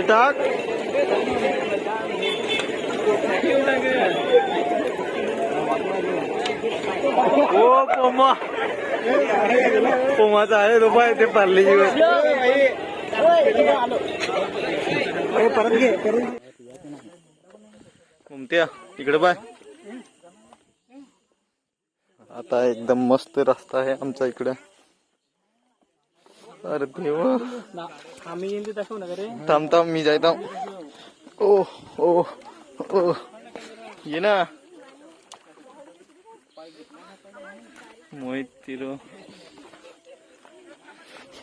टाक ओ पोमा पोमाचा आहे तो पाय ते पार्लेजी परत घे घुमत्या इकडे पाय. आता एकदम मस्त रस्ता आहे आमचा इकडे. अरे देवा थांब थांब मी जायता. ओ ओ ओ ये ना मोहित तिरो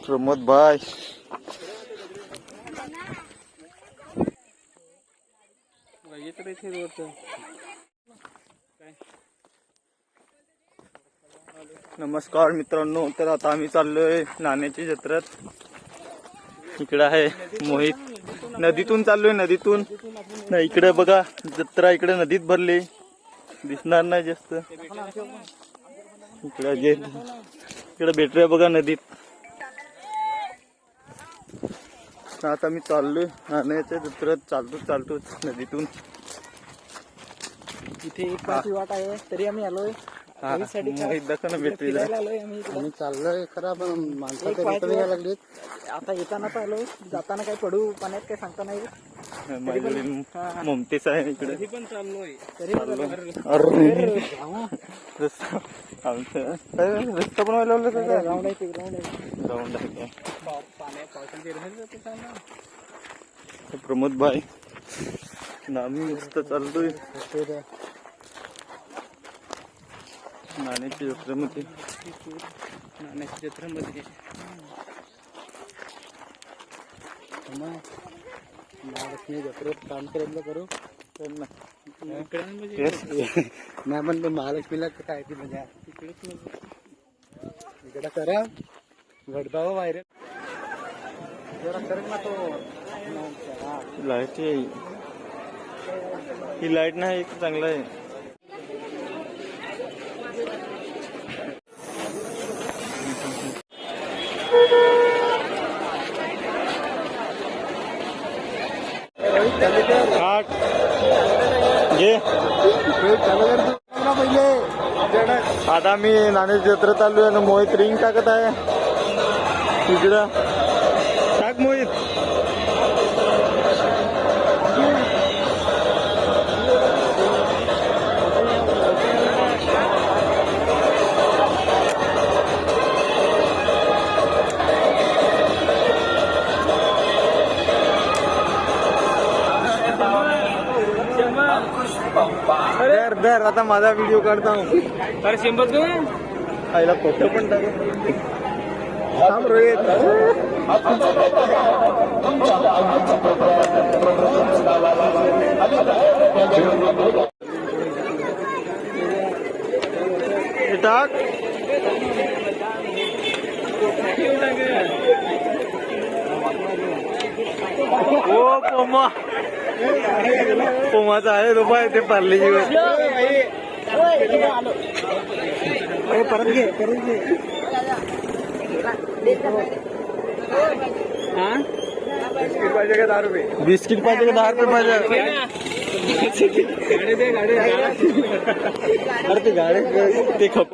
प्रमोद भाई नमस्कार मित्रांनो. तर आता आम्ही चाललोय नाण्याची जत्रेत. इकडे आहे मोहित. नदीतून चाललोय नदीतून. नाही इकडे बघा जत्रा इकडे नदीत भरली दिसणार नाही जास्त. इकडे भेटूया बघा नदीत. आता मी चाललोय नाण्याच्या जत्रेत. चालतो नदीतून. इथे एक तास वाट आहे तरी आम्ही आलोय. भेटले आम्ही चाललोय खरं पण माणसं यायला लागलीत. आता येताना तर आलोय जाताना काय पडू पाण्यात काय सांगता नाही. ममतेच आहे इकडे पण चाललोय रस्ता बनवायला ग्राउंड आहे ग्राउंड आहे. प्रमोद भाई आम्ही मस्त चाललोय नाण्याच्या जत्रेमध्ये. महालक्ष्मी जत्रेत काम करायला करू नाही पण महालक्ष्मीला काय ती मजा इकडे करा घडबाव बाहेर जरा करेल ना तो. लाईट ही लाईट नाही एक चांगला आहे. आता मी नाण्याची जत्रेत आलोय आणि मोहित रिंग टाकत आहे इकडं. टाक मोहित. दर आता माझा व्हिडिओ काढता. अरे शेंबत तू आईला फोटो पण टाक. थांब रोहित. टाक ओ पोमा पोमाचा आहे तो पाय ते पार्लेजी परत घे बिस्किट पाहिजे का 10 रुपये. बिस्किट पाहिजे का 10 रुपये पाहिजे. अरे ते गाडी ते खप